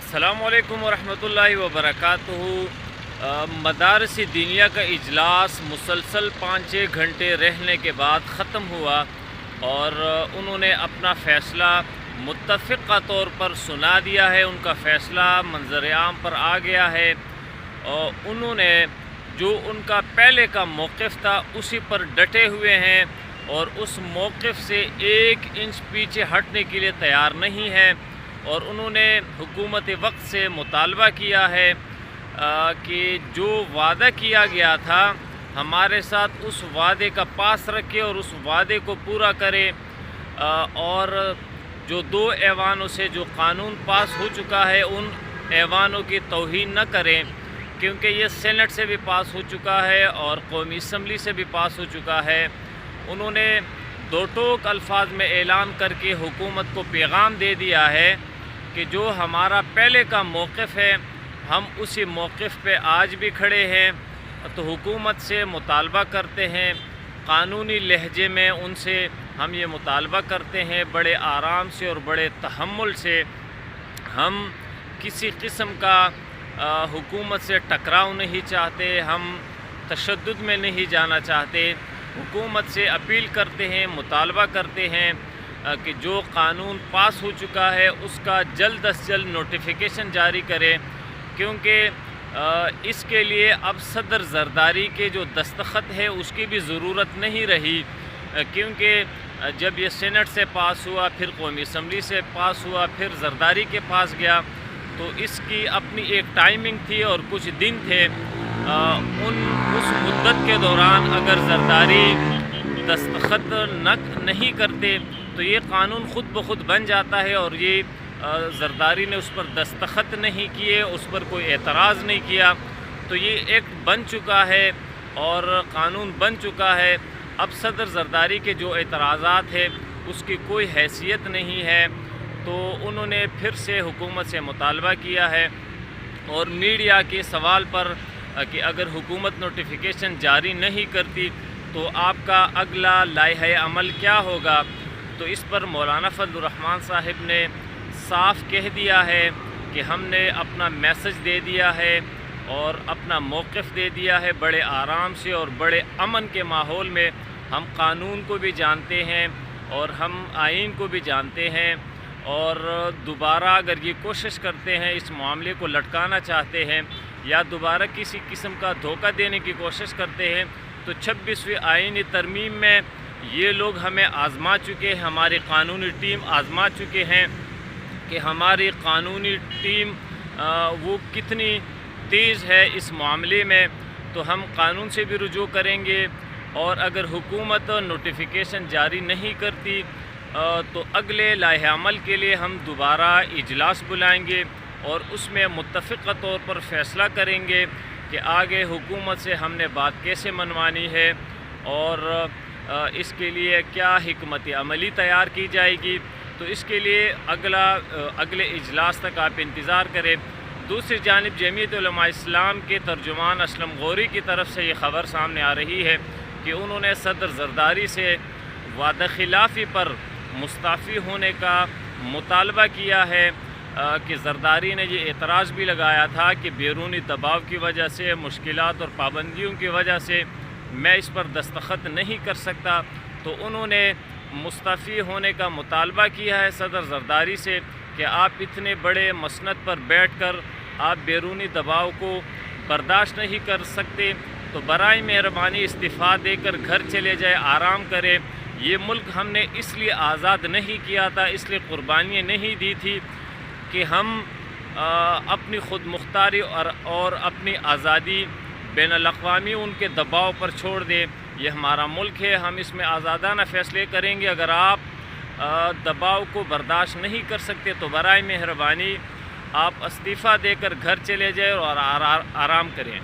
السلام علیکم ورحمۃ اللہ وبرکاتہ۔ مدارس دینیہ کا اجلاس مسلسل 5-6 گھنٹے رہنے کے بعد ختم ہوا اور انہوں نے اپنا فیصلہ متفقہ طور پر سنا دیا ہے۔ ان کا فیصلہ منظر عام پر آ گیا ہے اور انہوں نے جو ان کا پہلے کا موقف تھا اسی پر ڈٹے ہوئے ہیں اور اس موقف سے 1 انچ پیچھے ہٹنے کے لیے تیار نہیں ہے، اور انہوں نے حکومت وقت سے مطالبہ کیا ہے کہ جو وعدہ کیا گیا تھا ہمارے ساتھ اس وعدے کا پاس رکھے اور اس وعدے کو پورا کرے، اور جو 2 ایوانوں سے جو قانون پاس ہو چکا ہے ان ایوانوں کی توہین نہ کریں، کیونکہ یہ سینٹ سے بھی پاس ہو چکا ہے اور قومی اسمبلی سے بھی پاس ہو چکا ہے۔ انہوں نے 2 ٹوک الفاظ میں اعلان کر کے حکومت کو پیغام دے دیا ہے کہ جو ہمارا پہلے کا موقف ہے ہم اسی موقف پہ آج بھی کھڑے ہیں، تو حکومت سے مطالبہ کرتے ہیں، قانونی لہجے میں ان سے ہم یہ مطالبہ کرتے ہیں، بڑے آرام سے اور بڑے تحمل سے۔ ہم کسی قسم کا حکومت سے ٹکراؤ نہیں چاہتے، ہم تشدد میں نہیں جانا چاہتے۔ حکومت سے اپیل کرتے ہیں، مطالبہ کرتے ہیں کہ جو قانون پاس ہو چکا ہے اس کا جلد از جلد نوٹیفیکیشن جاری کرے، کیونکہ اس کے لیے اب صدر زرداری کے جو دستخط ہے اس کی بھی ضرورت نہیں رہی، کیونکہ جب یہ سینٹ سے پاس ہوا، پھر قومی اسمبلی سے پاس ہوا، پھر زرداری کے پاس گیا، تو اس کی اپنی ایک ٹائمنگ تھی اور کچھ دن تھے۔ اس مدت کے دوران اگر زرداری دستخط نہیں کرتے تو یہ قانون خود بخود بن جاتا ہے، اور یہ زرداری نے اس پر دستخط نہیں کیے، اس پر کوئی اعتراض نہیں کیا، تو یہ ایکٹ بن چکا ہے اور قانون بن چکا ہے۔ اب صدر زرداری کے جو اعتراضات ہیں اس کی کوئی حیثیت نہیں ہے، تو انہوں نے پھر سے حکومت سے مطالبہ کیا ہے، اور میڈیا کے سوال پر کہ اگر حکومت نوٹیفیکیشن جاری نہیں کرتی تو آپ کا اگلا لائحہ عمل کیا ہوگا، تو اس پر مولانا فضل الرحمان صاحب نے صاف کہہ دیا ہے کہ ہم نے اپنا میسج دے دیا ہے اور اپنا موقف دے دیا ہے بڑے آرام سے اور بڑے امن کے ماحول میں۔ ہم قانون کو بھی جانتے ہیں اور ہم آئین کو بھی جانتے ہیں، اور دوبارہ اگر یہ کوشش کرتے ہیں، اس معاملے کو لٹکانا چاہتے ہیں یا دوبارہ کسی قسم کا دھوکہ دینے کی کوشش کرتے ہیں، تو 26ویں آئینی ترمیم میں یہ لوگ ہمیں آزما چکے ہیں، ہماری قانونی ٹیم آزما چکے ہیں کہ ہماری قانونی ٹیم وہ کتنی تیز ہے اس معاملے میں، تو ہم قانون سے بھی رجوع کریں گے، اور اگر حکومت نوٹیفیکیشن جاری نہیں کرتی تو اگلے لائحہ عمل کے لیے ہم دوبارہ اجلاس بلائیں گے اور اس میں متفقہ طور پر فیصلہ کریں گے کہ آگے حکومت سے ہم نے بات کیسے منوانی ہے اور اس کے لیے کیا حکمت عملی تیار کی جائے گی۔ تو اس کے لیے اگلے اجلاس تک آپ انتظار کریں۔ دوسری جانب جمعیت علماء اسلام کے ترجمان اسلم غوری کی طرف سے یہ خبر سامنے آ رہی ہے کہ انہوں نے صدر زرداری سے وعدہ خلافی پر مستعفی ہونے کا مطالبہ کیا ہے، کہ زرداری نے یہ اعتراض بھی لگایا تھا کہ بیرونی دباؤ کی وجہ سے، مشکلات اور پابندیوں کی وجہ سے میں اس پر دستخط نہیں کر سکتا، تو انہوں نے مستعفی ہونے کا مطالبہ کیا ہے صدر زرداری سے کہ آپ اتنے بڑے مسند پر بیٹھ کر آپ بیرونی دباؤ کو برداشت نہیں کر سکتے، تو برائے مہربانی استعفیٰ دے کر گھر چلے جائے، آرام کرے۔ یہ ملک ہم نے اس لیے آزاد نہیں کیا تھا، اس لیے قربانیاں نہیں دی تھی کہ ہم اپنی خود مختاری اور اپنی آزادی بین الاقوامی ان کے دباؤ پر چھوڑ دیں۔ یہ ہمارا ملک ہے، ہم اس میں آزادانہ فیصلے کریں گے۔ اگر آپ دباؤ کو برداشت نہیں کر سکتے تو برائے مہربانی آپ استعفیٰ دے کر گھر چلے جائیں اور آرام کریں۔